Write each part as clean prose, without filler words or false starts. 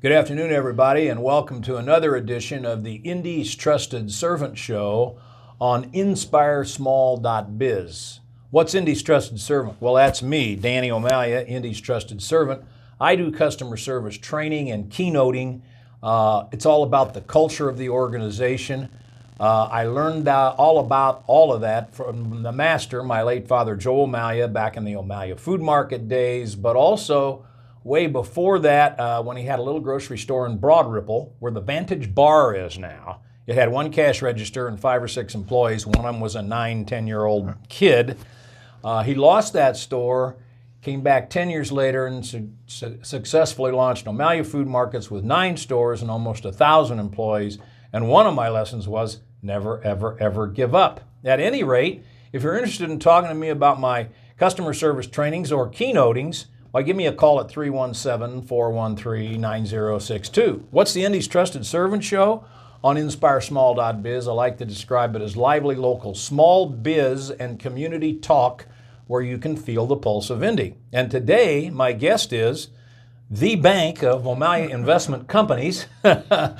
Good afternoon, everybody, and welcome to another edition of the Indy's Trusted Servant Show on InspireSmall.biz. What's Indy's Trusted Servant? Well, that's me, Danny O'Malia, Indy's Trusted Servant. I do customer service training and keynoting. It's all about the culture of the organization. I learned all about all of that from the master, my late father, Joe O'Malia, back in the O'Malia Food Market days, but also way before that, when he had a little grocery store in Broad Ripple, where the Vantage Bar is now. It had one cash register and 5 or 6 employees. One of them was a 9, 10-year-old kid. He lost that store, came back 10 years later and successfully launched O'Malia Food Markets with 9 stores and almost 1,000 employees. And one of my lessons was never, ever, ever give up. At any rate, if you're interested in talking to me about my customer service trainings or keynotings, why, give me a call at 317-413-9062. What's the Indy's Trusted Servant Show? On InspireSmall.biz, I like to describe it as lively local small biz and community talk where you can feel the pulse of Indy. And today, my guest is the Bank of O'Malia Investment Companies and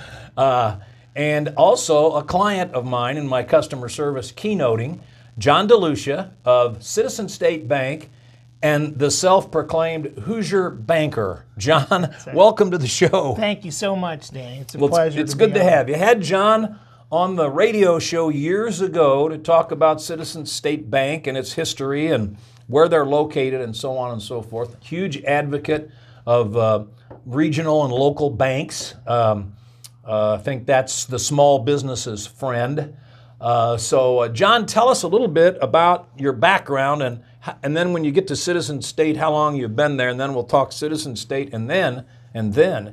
also a client of mine in my customer service keynoting, John DeLucia of Citizen State Bank and the self-proclaimed Hoosier Banker. John, welcome to the show. Thank you so much, Danny. It's a pleasure. It's good to have you. Had John on the radio show years ago to talk about Citizen State Bank and its history and where they're located and so on and so forth. Huge advocate of regional and local banks. I think that's the small business's friend. So John, tell us a little bit about your background and then when you get to Citizen State, how long you've been there, and then we'll talk Citizen State, and then,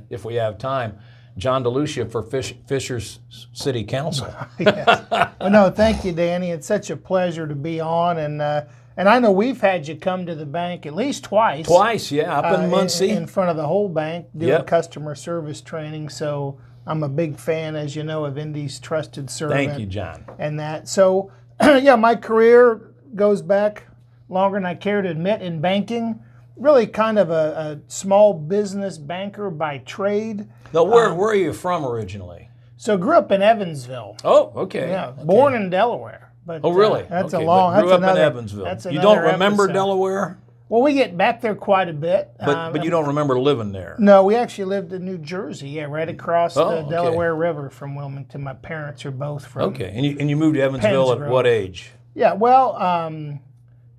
if we have time, John DeLucia for Fishers City Council. Yes. Well, no, thank you, Danny. It's such a pleasure to be on, and I know we've had you come to the bank at least twice. Twice, yeah, up in Muncie. In front of the whole bank, doing customer service training, so I'm a big fan, as you know, of Indy's Trusted Servant. Thank you, John. And that. So, yeah, my career goes back longer than I care to admit in banking. Really kind of a small business banker by trade. Now, where are you from originally? So grew up in Evansville. Oh, okay. Yeah, okay. Born in Delaware. But, oh, really? That's okay. a long. But grew that's up another, in Evansville. That's you don't remember episode. Delaware? Well, we get back there quite a bit. But you don't remember living there? No, we actually lived in New Jersey. Yeah, right across the okay. Delaware River from Wilmington. My parents are both from. Okay, and you moved to Evansville at what age? Yeah, well,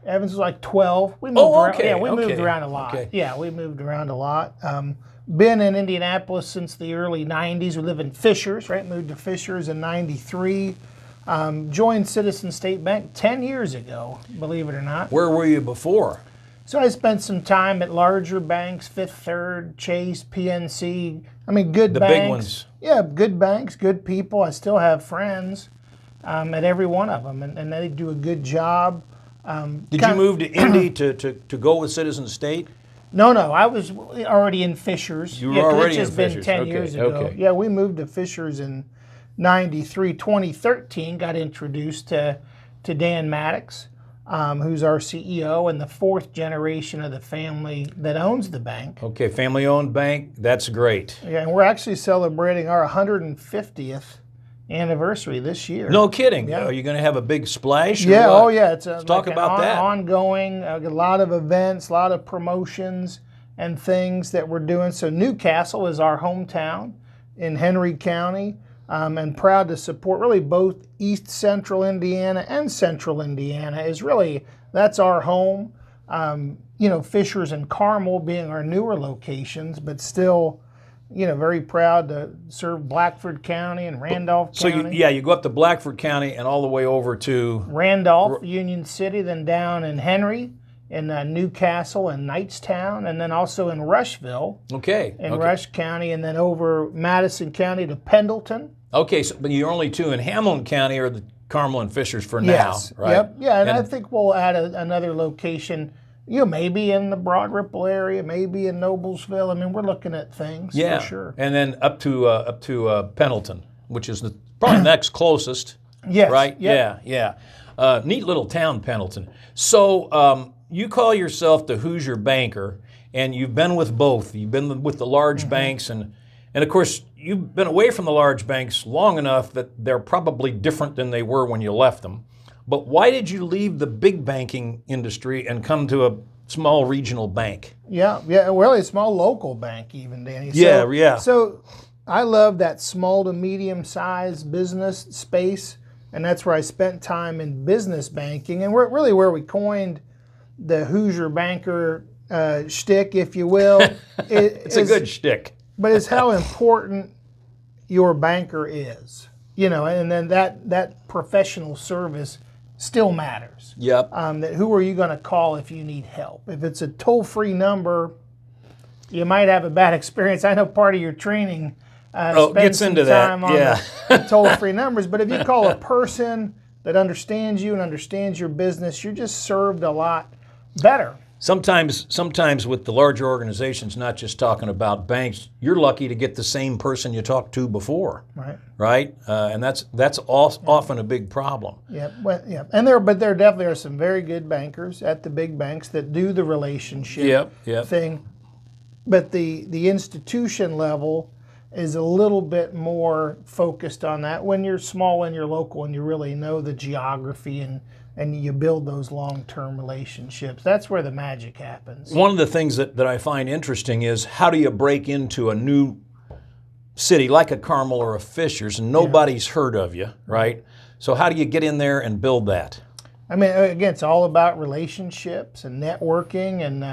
Evans was like 12. We moved around. Okay. Yeah, we moved around a lot. Okay. Yeah, we moved around a lot. Been in Indianapolis since the early 90s. We live in Fishers, right? Moved to Fishers in 93. Joined Citizen State Bank 10 years ago, believe it or not. Where were you before? So I spent some time at larger banks, Fifth Third, Chase, PNC. I mean, good banks. The big ones. Yeah, good banks, good people. I still have friends at every one of them, and they do a good job. Did you move to Indy to go with Citizen State? No, I was already in Fishers. You were already in Fishers. It's just been 10 years ago. Okay. Yeah, we moved to Fishers in 93. 2013, got introduced to Dan Maddox, who's our CEO and the 4th generation of the family that owns the bank. Okay, family-owned bank. That's great. Yeah, and we're actually celebrating our 150th anniversary this year. No kidding. Yeah. Are you going to have a big splash? Yeah, what? oh yeah. Let's talk about that. Ongoing, a lot of events, a lot of promotions and things that we're doing. So Newcastle is our hometown in Henry County, and proud to support really both East Central Indiana and Central Indiana that's our home. Fishers and Carmel being our newer locations, but still very proud to serve Blackford County and Randolph County. So you go up to Blackford County and all the way over to Randolph, Union City, then down in Henry, in Newcastle and Knightstown, and then also in Rushville. Okay. Rush County, and then over Madison County to Pendleton. Okay, but you're only 2 in Hamilton County or the Carmel and Fishers for now, right? Yep. Yeah, and I think we'll add another location. Maybe in the Broad Ripple area, maybe in Noblesville. I mean, we're looking at things for sure. And then up to Pendleton, which is probably next closest. Yes. Right? Yep. Yeah. Neat little town, Pendleton. So you call yourself the Hoosier Banker, and you've been with both. You've been with the large banks, and And of course, you've been away from the large banks long enough that they're probably different than they were when you left them. But why did you leave the big banking industry and come to a small regional bank? Yeah, really a small local bank even, Danny. Yeah. So I love that small to medium sized business space, and that's where I spent time in business banking, and we're really where we coined the Hoosier banker shtick, if you will. It's a good shtick. But it's how important your banker is, and then that professional service still matters. Yep. That who are you going to call if you need help? If it's a toll-free number, you might have a bad experience. I know part of your training spends some time on the toll-free numbers, but if you call a person that understands you and understands your business, you're just served a lot better. Sometimes with the larger organizations, not just talking about banks, you're lucky to get the same person you talked to before, right? And that's often a big problem. And there definitely are some very good bankers at the big banks that do the relationship thing, but the institution level is a little bit more focused on that when you're small and you're local and you really know the geography and you build those long-term relationships. That's where the magic happens. One of the things that I find interesting is how do you break into a new city like a Carmel or a Fishers and nobody's heard of you, right? So how do you get in there and build that? I mean, again, it's all about relationships and networking and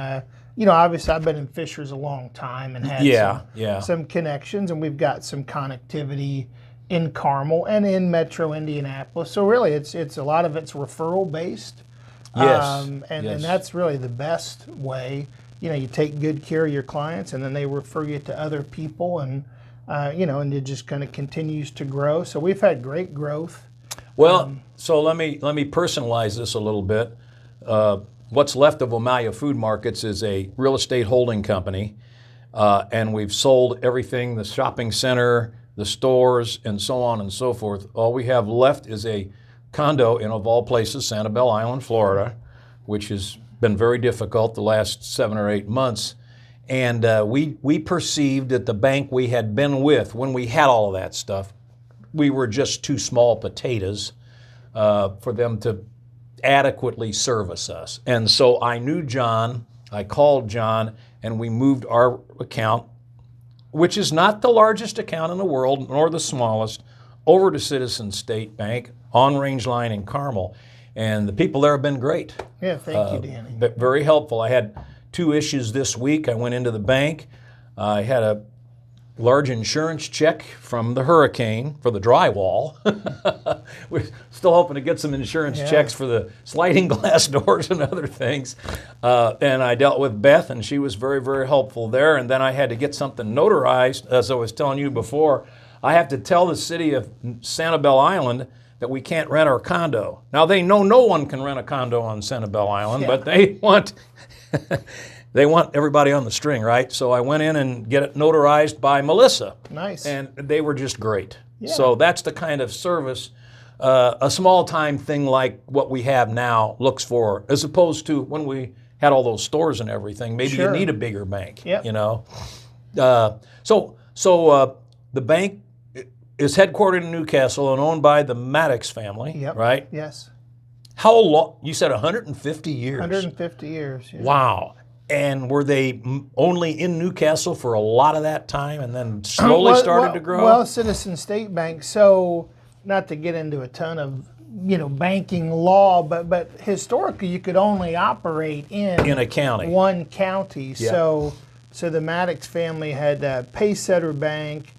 obviously I've been in Fishers a long time and had some connections, and we've got some connectivity in Carmel and in Metro Indianapolis. So really, it's a lot of it's referral based. And that's really the best way. You take good care of your clients, and then they refer you to other people, and and it just kind of continues to grow. So we've had great growth. Well, so let me personalize this a little bit. What's left of O'Malley Food Markets is a real estate holding company, and we've sold everything, the shopping center, the stores, and so on and so forth. All we have left is a condo in, of all places, Sanibel Island, Florida, which has been very difficult the last 7 or 8 months. And we perceived that the bank we had been with, when we had all of that stuff, we were just too small potatoes for them to adequately service us. And so I knew John, I called John, and we moved our account, which is not the largest account in the world, nor the smallest, over to Citizens State Bank on Range Line in Carmel. And the people there have been great. Yeah, thank you, Danny. Very helpful. I had 2 issues this week. I went into the bank. I had a large insurance check from the hurricane for the drywall. We're still hoping to get some insurance checks for the sliding glass doors and other things. And I dealt with Beth, and she was very, very helpful there. And then I had to get something notarized. As I was telling you before, I have to tell the city of Sanibel Island that we can't rent our condo. Now, they know no one can rent a condo on Sanibel Island, but they want... They want everybody on the string, right? So I went in and get it notarized by Melissa. Nice. And they were just great. Yeah. So that's the kind of service a small-time thing like what we have now looks for, as opposed to when we had all those stores and everything. Maybe you need a bigger bank, So the bank is headquartered in Newcastle and owned by the Maddox family, right? Yes. How long? You said 150 years. 150 years. Yeah. Wow. And were they only in Newcastle for a lot of that time and then slowly started to grow? Well, Citizens State Bank, so not to get into a ton of banking law, but historically you could only operate in a county. One county. Yep. So the Maddox family had Paysetter Bank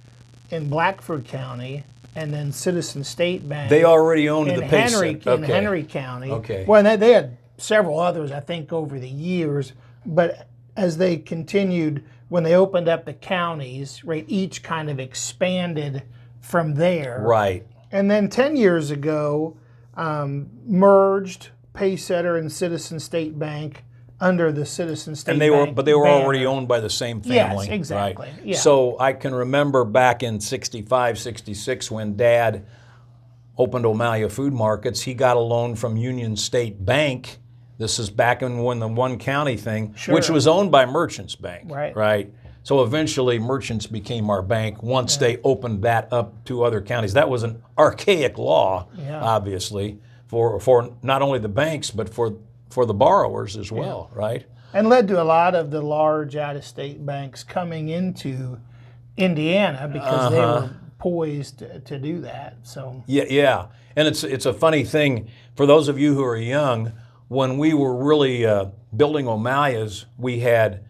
in Blackford County, and then Citizen State Bank. They already owned the Paysetter. In Henry County. Okay. Well, they had several others, I think, over the years. But as they continued, when they opened up the counties, right, each kind of expanded from there. Right. And then 10 years ago, merged Paysetter and Citizen State Bank under the Citizen State Bank. But they were banner. Already owned by the same family. Yes, exactly. Right? Yeah. So I can remember back in 65, 66 when Dad opened O'Malley Food Markets, he got a loan from Union State Bank. This is back when the one county thing, which was owned by Merchants Bank, right? So eventually Merchants became our bank once they opened that up to other counties. That was an archaic law, obviously, for not only the banks, but for the borrowers as well, right? And led to a lot of the large out-of-state banks coming into Indiana because they were poised to do that. So yeah. And it's a funny thing for those of you who are young. When we were really building O'Malley's, we had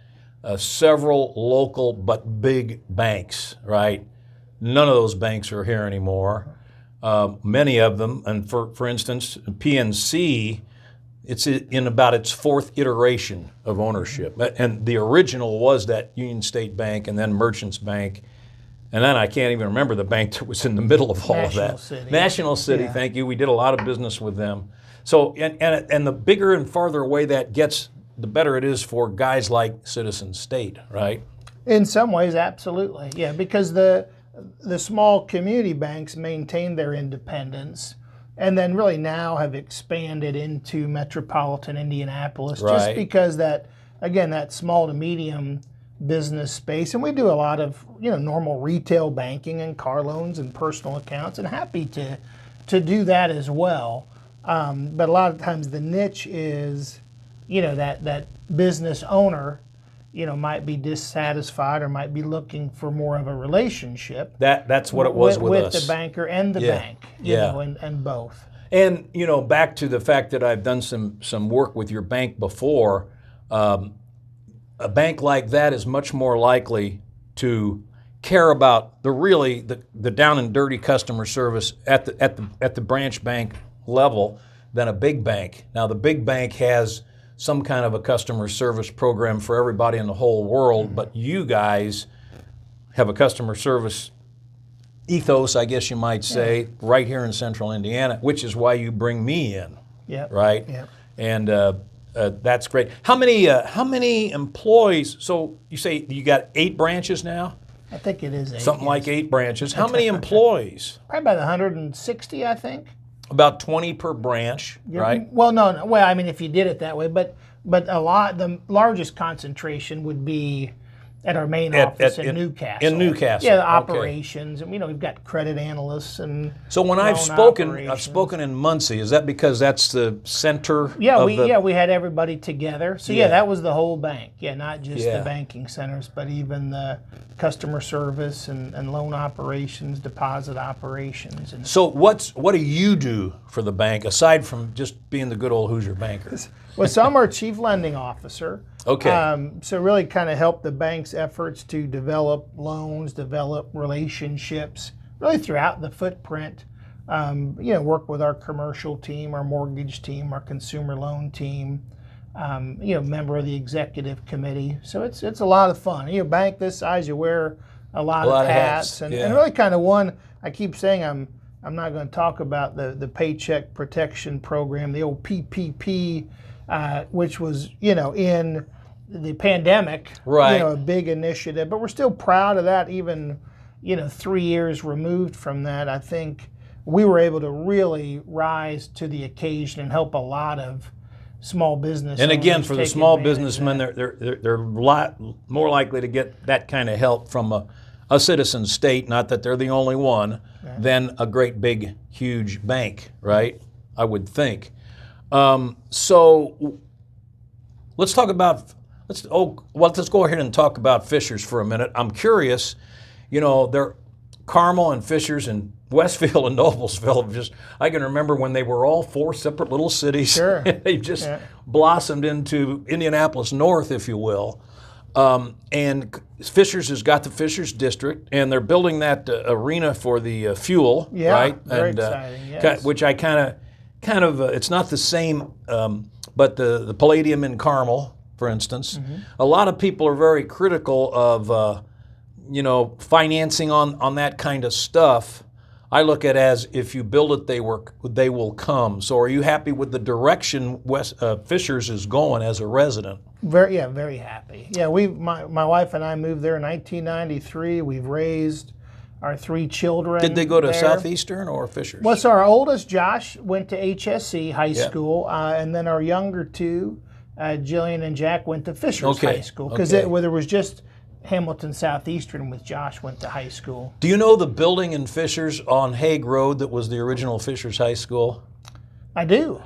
several local but big banks, right? None of those banks are here anymore. Many of them, and for instance, PNC, it's in about its fourth iteration of ownership. And the original was that Union State Bank and then Merchants Bank. And then I can't even remember the bank that was in the middle of all of that. National City, thank you. We did a lot of business with them. So, and the bigger and farther away that gets, the better it is for guys like Citizen State, right? In some ways, absolutely. Yeah, because the small community banks maintain their independence and then really now have expanded into metropolitan Indianapolis just because that small to medium business space, and we do a lot of normal retail banking and car loans and personal accounts, and happy to do that as well. But a lot of times the niche is that business owner might be dissatisfied or might be looking for more of a relationship. That's what it was with us. The banker and the bank, and both. And back to the fact that I've done some work with your bank before. A bank like that is much more likely to care about the down and dirty customer service at the branch bank level than a big bank. Now the big bank has some kind of a customer service program for everybody in the whole world, but you guys have a customer service ethos, I guess you might say, right here in Central Indiana, which is why you bring me in. Right? And that's great. How many employees? So you say you got 8 branches now? I think it is 8. Something like 8 branches. How many employees? Probably about 160, I think. About 20 per branch, right? Well, no. Well, I mean, if you did it that way, but the largest concentration would be at our main office in Newcastle. In Newcastle. Yeah, the operations, and we've got credit analysts and so when I've spoken in Muncie. Is that because that's the center? We had everybody together. So that was the whole bank. Yeah, not just the banking centers, but even the customer service and loan operations, deposit operations. And so what do you do for the bank aside from just being the good old Hoosier banker? Well, so I'm our chief lending officer. Okay. So really kind of help the bank's efforts to develop loans, develop relationships, really throughout the footprint. Work with our commercial team, our mortgage team, our consumer loan team. Member of the executive committee. So it's a lot of fun. Bank this size, you wear a lot of hats. And really kind of one, I keep saying I'm not going to talk about the Paycheck Protection Program, the old PPP, which was, in the pandemic, a big initiative. But we're still proud of that, even, 3 years removed from that. I think we were able to really rise to the occasion and help a lot of small business. And again, for the small businessmen, they're a lot more likely to get that kind of help from a citizen state, not that they're the only one, than a great big, huge bank, right? I would think. So let's talk about, let's go ahead and talk about Fishers for a minute. I'm curious, they're Carmel and Fishers and Westfield and Noblesville. I can remember when they were all 4 separate little cities. Sure. They just blossomed into Indianapolis North, if you will. And Fishers has got the Fishers District, and they're building that arena for the fuel, right? Very exciting, yes. Which I kind of, it's not the same, but the Palladium in Carmel, for instance. Mm-hmm. A lot of people are very critical of, financing on that kind of stuff. I look at it as if you build it, they will come. So are you happy with the direction Fishers is going as a resident? Very happy. Yeah, my wife and I moved there in 1993. We've raised our 3 children. Did they go to there. Southeastern or Fishers? Well, so our oldest, Josh, went to HSC High School, and then our younger 2, Jillian and Jack, went to Fishers High School because there was just Hamilton Southeastern with Josh went to high school. Do you know the building in Fishers on Hague Road that was the original Fishers High School? I do.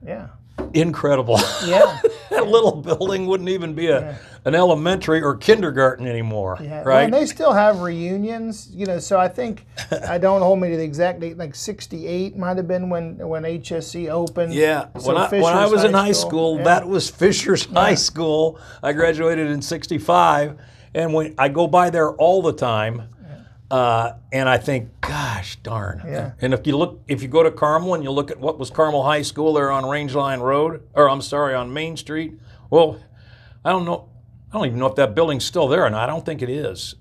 Yeah. Incredible. Yeah. That little building wouldn't even be an elementary or kindergarten anymore, Yeah. Well, right? and they still have reunions, so I think, I don't hold me to the exact date, like 68 might have been when HSC opened. Yeah, So when I Fishers was in high school, yeah. that was Fishers High School. I graduated in '65, and when I go by there all the time, and I think, gosh darn. Yeah. And if you go to Carmel and you look at what was Carmel High School there on Rangeline Road, or I'm sorry, on Main Street, well, I don't even know if that building's still there or not. I don't think it is.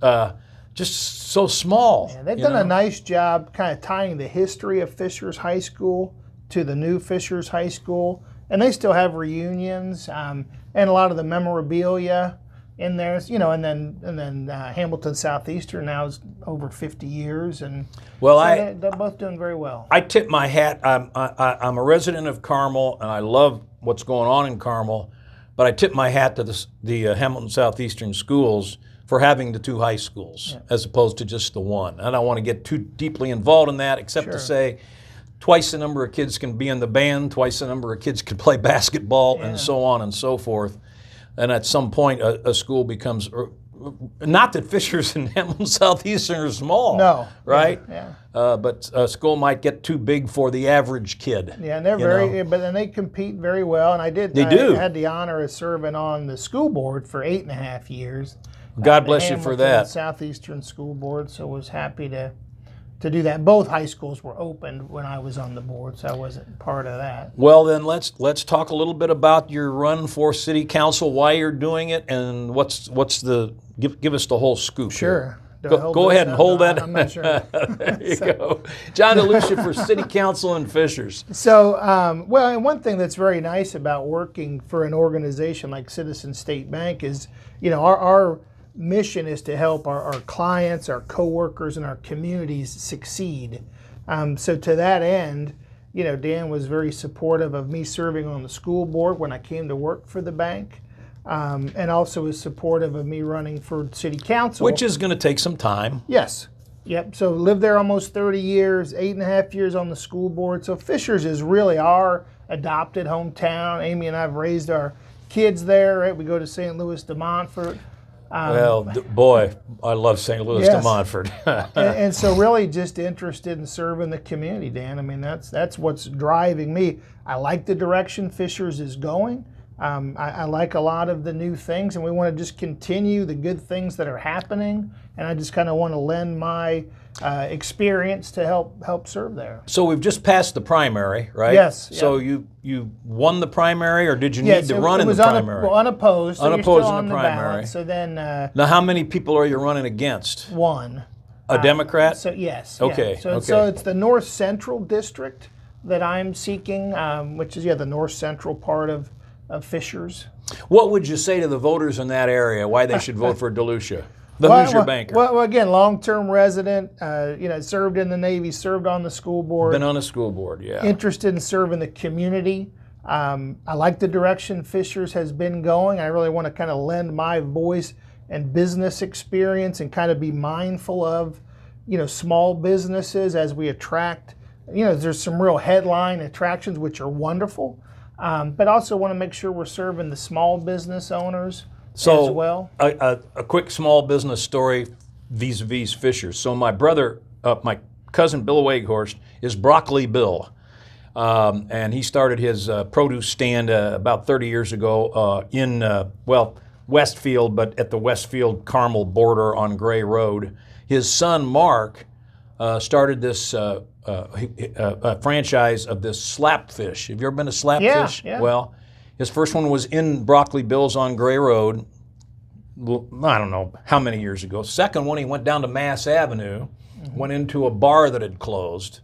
Just so small. Yeah, they've done a nice job kind of tying the history of Fishers High School to the new Fishers High School, and they still have reunions and a lot of the memorabilia in there. And then Hamilton Southeastern now is over 50 years, and well, so they're both doing very well. I tip my hat. I'm a resident of Carmel, and I love what's going on in Carmel. But I tip my hat to the Hamilton Southeastern schools for having the two high schools as opposed to just the one. I don't want to get too deeply involved in that, except to say twice the number of kids can be in the band, twice the number of kids can play basketball, and so on and so forth. And at some point, a school becomes, not that Fishers and Hamilton Southeastern are small, No. right? Yeah. But a school might get too big for the average kid. Yeah, and they're but then they compete very well. And I had the honor of serving on the school board for 8.5 years. God bless you for that. Southeastern School Board, so was happy to do that. Both high schools were opened when I was on the board, so I wasn't part of that. Well, then let's talk a little bit about your run for city council, why you're doing it, and what's the give us the whole scoop. Sure. Go ahead and hold that. I'm not sure. There you go. John DeLucia for City Council in Fishers. So, and one thing that's very nice about working for an organization like Citizen State Bank is, our mission is to help our clients, our coworkers, and our communities succeed. So to that end, Dan was very supportive of me serving on the school board when I came to work for the bank. And also is supportive of me running for city council. Which is going to take some time. Yes. Yep. So lived there almost 30 years, 8.5 years on the school board. So Fishers is really our adopted hometown. Amy and I have raised our kids there. Right? We go to St. Louis de Montfort. Boy, I love St. Louis de Montfort. and so really just interested in serving the community, Dan. I mean, that's what's driving me. I like the direction Fishers is going. I like a lot of the new things, and we want to just continue the good things that are happening, and I just kind of want to lend my experience to help serve there. So we've just passed the primary, right? Yes. So you won the primary, or did you need to run in the primary? Unopposed. So unopposed you're still in on the primary. Ballot, so then Now, how many people are you running against? one. A Democrat? So yes. Okay. Yeah. So it's the North Central district that I'm seeking, which is the North Central part of Fishers. What would you say to the voters in that area why they should vote for DeLucia, the Hoosier banker? Well, again, long-term resident, served in the Navy, served on the school board. Been on the school board, yeah. Interested in serving the community. I like the direction Fishers has been going. I really want to kind of lend my voice and business experience and kind of be mindful of, small businesses as we attract. There's some real headline attractions which are wonderful. But also want to make sure we're serving the small business owners as well. A quick small business story vis-a-vis Fishers. So my brother, my cousin Bill Weghorst, is Broccoli Bill. And he started his produce stand about 30 years ago in, Westfield, but at the Westfield-Carmel border on Gray Road. His son, Mark, started this a franchise of this slap fish. Have you ever been to slap fish? Yeah. Well, his first one was in Broccoli Bill's on Gray Road, I don't know how many years ago. Second one, he went down to Mass Avenue, went into a bar that had closed,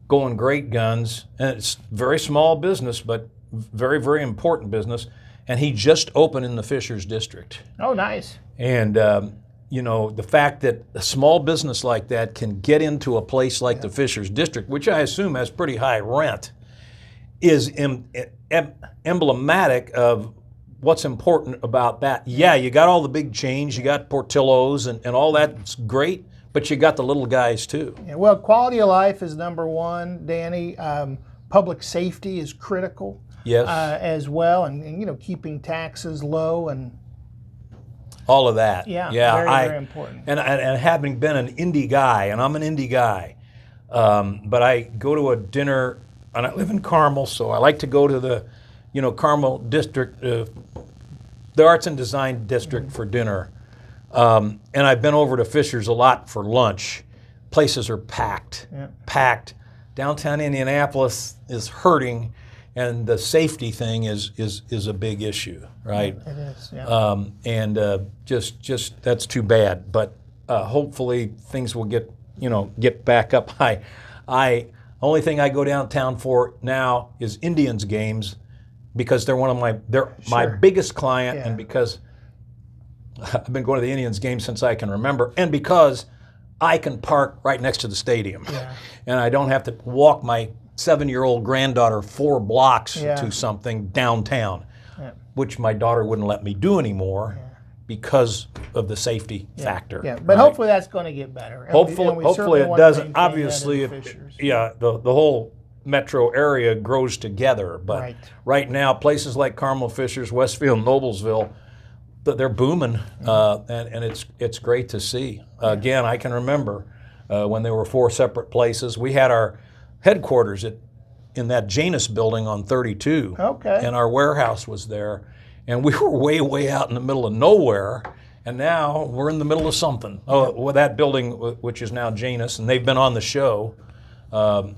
going great guns, and it's very small business, but very, very important business, and he just opened in the Fishers district. Oh, nice. And the fact that a small business like that can get into a place like the Fishers district, which I assume has pretty high rent, is emblematic of what's important about that. Yeah, you got all the big chains, you got Portillo's and all that's great, but you got the little guys too. Yeah, well, quality of life is number one, Danny. Public safety is critical. Yes. As well, and you know, keeping taxes low and all of that. yeah, very important. And having been an Indy guy, and I'm an Indy guy, but I go to a dinner, and I live in Carmel, so I like to go to the, you know, Carmel district, the Arts and Design district for dinner. And I've been over to Fisher's a lot for lunch. Places are packed, packed. Downtown Indianapolis is hurting. And the safety thing is a big issue, right? It is, yeah. And just that's too bad. But hopefully things will get back up. Only thing I go downtown for now is Indians games, because they're my biggest client, and because I've been going to the Indians games since I can remember, and because I can park right next to the stadium, and I don't have to walk my 7-year-old granddaughter 4 blocks to something downtown, which my daughter wouldn't let me do anymore because of the safety factor. Yeah, but hopefully that's going to get better. And hopefully it doesn't. Obviously, the whole metro area grows together. But right now, places like Carmel, Fishers, Westfield, Noblesville, they're booming, and it's great to see. Again, I can remember when there were 4 separate places. We had our headquarters in that Janus building on 32. Okay. And our warehouse was there. And we were way out in the middle of nowhere. And now we're in the middle of something. Oh, well, that building, which is now Janus, and they've been on the show.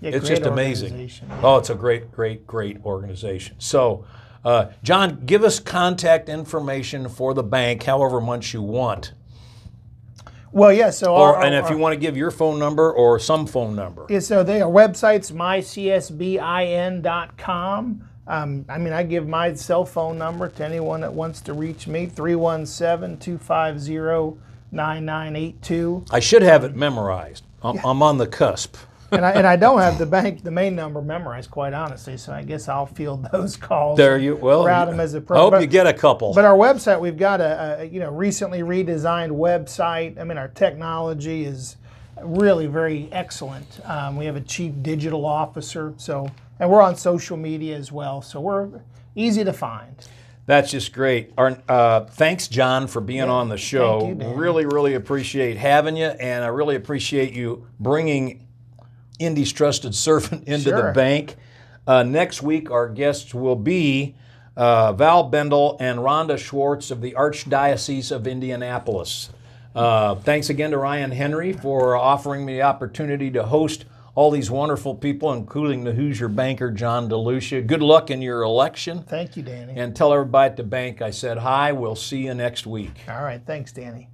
It's just amazing. Oh, it's a great organization. So, John, give us contact information for the bank, however much you want. Well, yeah, so and if you want to give your phone number or some phone number. Yeah, so our website's mycsbin.com. I give my cell phone number to anyone that wants to reach me, 317-250-9982. I should have it memorized. I'm on the cusp. and I don't have the main number memorized, quite honestly, so I guess I'll field those calls. Route them as a I hope you get a couple. But our website, we've got a recently redesigned website. I mean, our technology is really very excellent. We have a chief digital officer, and we're on social media as well, so we're easy to find. That's just great. Thanks, John, for being on the show. Thank you, Dan. Really appreciate having you, and I really appreciate you bringing Indy's trusted servant into the bank. Next week, our guests will be Val Bendel and Rhonda Schwartz of the Archdiocese of Indianapolis. Thanks again to Ryan Henry for offering me the opportunity to host all these wonderful people, including the Hoosier banker, John DeLucia. Good luck in your election. Thank you, Danny. And tell everybody at the bank I said hi. We'll see you next week. All right. Thanks, Danny.